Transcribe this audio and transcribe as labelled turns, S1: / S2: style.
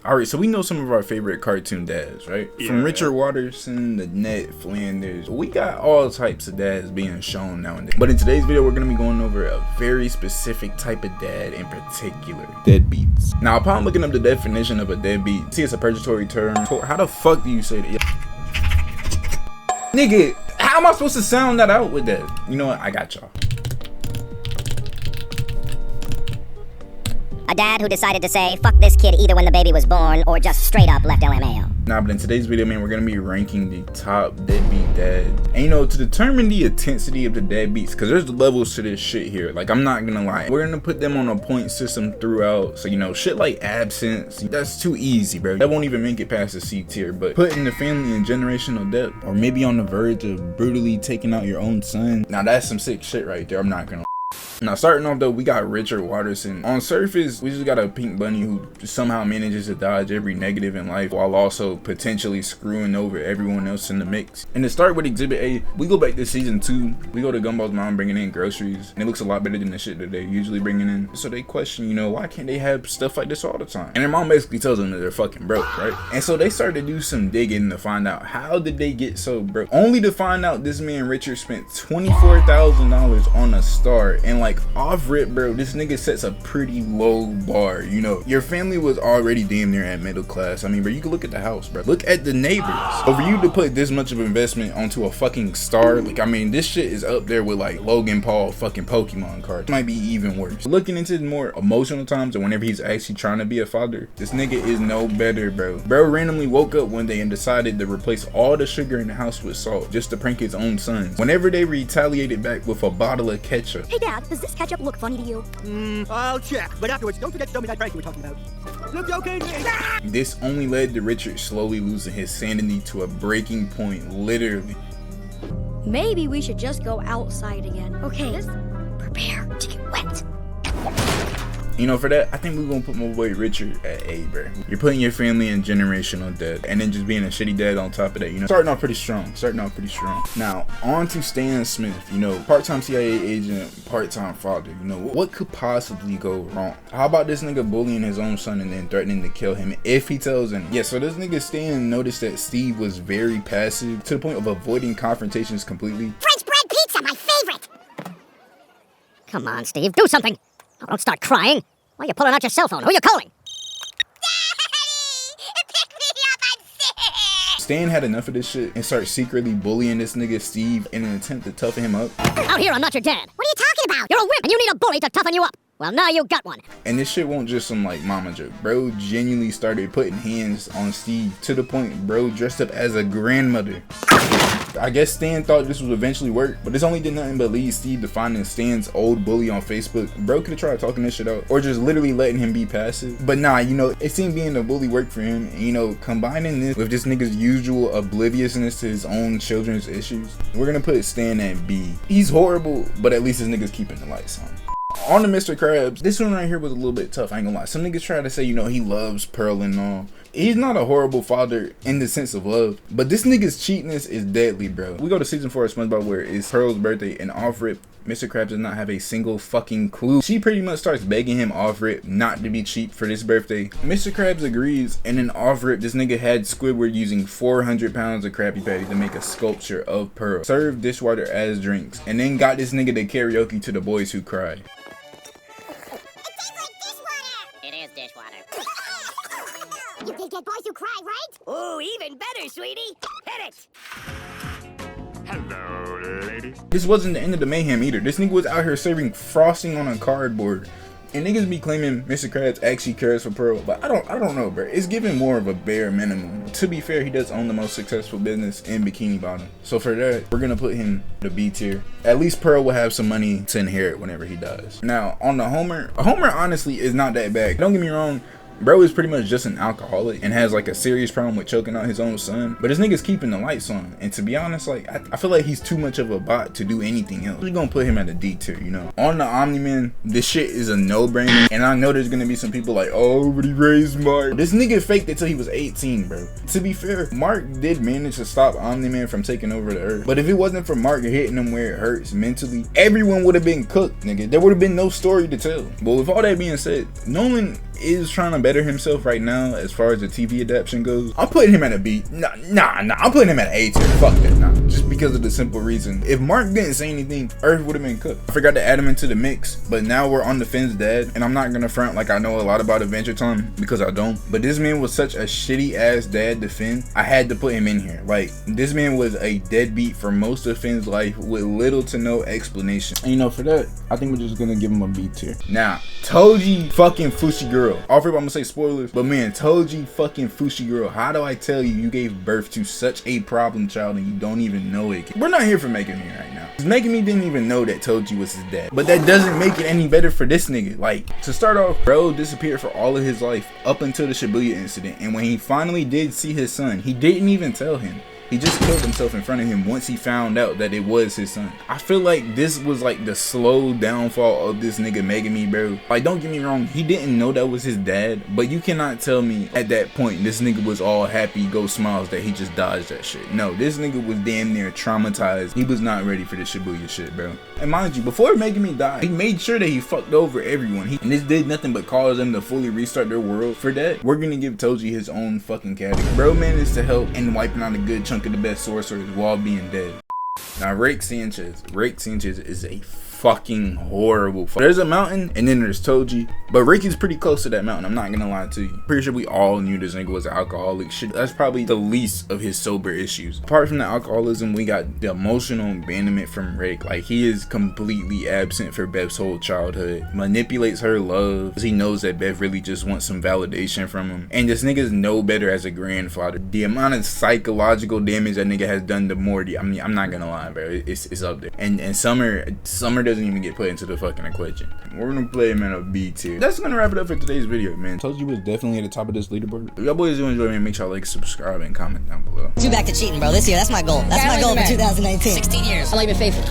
S1: Alright, so we know some of our favorite cartoon dads, right? Yeah. From Richard Watterson to Ned Flanders. We got all types of dads being shown nowadays. But in today's video, we're gonna be going over a very specific type of dad in particular. Deadbeats. Now, upon looking up the definition of a deadbeat, see it's a purgatory term. How the fuck do you say that? Nigga, how am I supposed to sound that out with that? You know what? I got y'all.
S2: A dad who decided to say, fuck this kid either when the baby was born or just straight up left LMAO.
S1: Nah, but in today's video, man, we're gonna be ranking the top deadbeat dads. And you know, to determine the intensity of the deadbeats, because there's levels to this shit here. Like, I'm not gonna lie. We're gonna put them on a point system throughout. So, you know, shit like absence, that's too easy, bro. That won't even make it past the C tier. But putting the family in generational debt, or maybe on the verge of brutally taking out your own son, now that's some sick shit right there. I'm not gonna. Now, starting off though, we got Richard Watterson. On surface, we just got a pink bunny who somehow manages to dodge every negative in life while also potentially screwing over everyone else in the mix. And to start with Exhibit A, we go back to season 2. We go to Gumball's mom bringing in groceries, and it looks a lot better than the shit that they're usually bringing in. So they question, you know, why can't they have stuff like this all the time? And their mom basically tells them that they're fucking broke, right? And so they start to do some digging to find out how did they get so broke, only to find out this man Richard spent $24,000 on a star. And like, off rip, bro, this nigga sets a pretty low bar. You know, your family was already damn near at middle class. I mean, bro, you can look at the house, bro. Look at the neighbors. So for you to put this much of investment onto a fucking star, like, I mean, this shit is up there with like Logan Paul fucking Pokemon cards. Might be even worse. Looking into the more emotional times and whenever he's actually trying to be a father, this nigga is no better, bro. Bro randomly woke up one day and decided to replace all the sugar in the house with salt just to prank his own sons. Whenever they retaliated back with a bottle of ketchup.
S3: Hey Dad, does this ketchup look funny to you?
S4: I'll check. But afterwards, don't forget to tell me that prank you were talking about. Look okay to me.
S1: This only led to Richard slowly losing his sanity to a breaking point, literally.
S3: Maybe we should just go outside again. Okay, let's prepare to get wet.
S1: You know, for that, I think we're gonna put my boy Richard at A, bro. You're putting your family in generational debt, and then just being a shitty dad on top of that, you know. Starting off pretty strong. Now, on to Stan Smith, you know, part-time CIA agent, part-time father. You know, what could possibly go wrong? How about this nigga bullying his own son and then threatening to kill him if he tells him? Yeah, so this nigga Stan noticed that Steve was very passive to the point of avoiding confrontations completely.
S2: French bread pizza, my favorite!
S3: Come on, Steve, do something! Oh, don't start crying. Why are you pulling out your cell phone? Who are you calling?
S2: Daddy! Pick me up, I'm sick!
S1: Stan had enough of this shit and started secretly bullying this nigga Steve in an attempt to toughen him up.
S3: Out here, I'm not your dad.
S2: What are you talking about?
S3: You're a wimp and you need a bully to toughen you up. Well, now you got one.
S1: And this shit won't just some like mama joke. Bro genuinely started putting hands on Steve to the point bro dressed up as a grandmother. I guess Stan thought this would eventually work, but this only did nothing but lead Steve to finding Stan's old bully on Facebook. Bro could have tried talking this shit out or just literally letting him be passive. But nah, you know, it seemed being a bully worked for him. And, you know, combining this with this nigga's usual obliviousness to his own children's issues, we're gonna put Stan at B. He's horrible, but at least this nigga's keeping the lights on. On to Mr. Krabs, this one right here was a little bit tough, I ain't gonna lie. Some niggas try to say, you know, he loves Pearl and all. He's not a horrible father in the sense of love, but this nigga's cheapness is deadly, bro. We go to season 4 of SpongeBob where it's Pearl's birthday, and off rip, Mr. Krabs does not have a single fucking clue. She pretty much starts begging him off rip not to be cheap for this birthday. Mr. Krabs agrees, and then off rip, this nigga had Squidward using 400 pounds of Krabby Patty to make a sculpture of Pearl. Served dishwater as drinks, and then got this nigga to karaoke to the boys who cried.
S2: You think that boys who cry, right?
S3: Oh, even better, sweetie. Hit it.
S4: Hello, lady.
S1: This wasn't the end of the mayhem either. This nigga was out here serving frosting on a cardboard. And niggas be claiming Mr. Krabs actually cares for Pearl, but I don't know, bro. It's giving more of a bare minimum. To be fair, he does own the most successful business in Bikini Bottom. So for that, we're gonna put him the B tier. At least Pearl will have some money to inherit whenever he dies. Now, on the Homer honestly is not that bad. Don't get me wrong. Bro is pretty much just an alcoholic and has like a serious problem with choking out his own son. But this nigga's keeping the lights on. And to be honest, like I feel like he's too much of a bot to do anything else. We're gonna put him at a D tier, you know. On the Omni-Man, this shit is a no-brainer. And I know there's gonna be some people like, oh, but he raised Mark. This nigga faked it till he was 18, bro. To be fair, Mark did manage to stop Omni-Man from taking over the earth. But if it wasn't for Mark hitting him where it hurts mentally, everyone would have been cooked, nigga. There would have been no story to tell. But with all that being said, Nolan is trying to better himself right now as far as the TV adaptation goes. I'm putting him at a B. Nah, I'm putting him at an A tier. Fuck that, nah. Just because of the simple reason. If Mark didn't say anything, Earth would have been cooked. I forgot to add him into the mix, but now we're on the Finn's dad, and I'm not gonna front like I know a lot about Adventure Time, because I don't. But this man was such a shitty ass dad to Finn. I had to put him in here. Like, this man was a deadbeat for most of Finn's life with little to no explanation. And you know, for that, I think we're just gonna give him a B tier. Now, Toji fucking Fushiguro. Off rip, I'm gonna say spoilers, but man, Toji fucking Fushiguro, how do I tell you, you gave birth to such a problem child and you don't even know it? We're not here for Making Me right now. Making Me didn't even know that Toji was his dad, but that doesn't make it any better for this nigga. Like, to start off, bro disappeared for all of his life up until the Shibuya incident, and when he finally did see his son, he didn't even tell him. He just killed himself in front of him once he found out that it was his son. I feel like this was like the slow downfall of this nigga Making Me, bro. Like, don't get me wrong, he didn't know that was his dad, but you cannot tell me at that point this nigga was all happy go smiles that he just dodged that shit. No, this nigga was damn near traumatized. He was not ready for the Shibuya shit, bro. And mind you, before Making Me die, he made sure that he fucked over everyone. And this did nothing but cause them to fully restart their world. For that, we're gonna give Toji his own fucking category. Bro managed to help in wiping out a good chunk of the best sorcerers while being dead. Now, Rick Sanchez is a fucking horrible. There's a mountain and then there's Toji, but Rick is pretty close to that mountain. I'm not gonna lie to you. Pretty sure we all knew this nigga was an alcoholic. Shit, that's probably the least of his sober issues. Apart from the alcoholism, we got the emotional abandonment from Rick. Like, he is completely absent for Bev's whole childhood. Manipulates her love because he knows that Bev really just wants some validation from him. And this nigga's no better as a grandfather. The amount of psychological damage that nigga has done to Morty, I mean, I'm not gonna lie, bro. It's up there. And Summer doesn't even get put into the fucking equation. We're gonna play him in a B tier. That's gonna wrap it up for today's video, man. Told you was definitely at the top of this leaderboard. If y'all boys do enjoy, man, make sure y'all like, subscribe, and comment down below.
S5: You back to cheating, bro. This year, that's my goal. That's my goal for 2019.
S3: 16 years. How long you been faithful?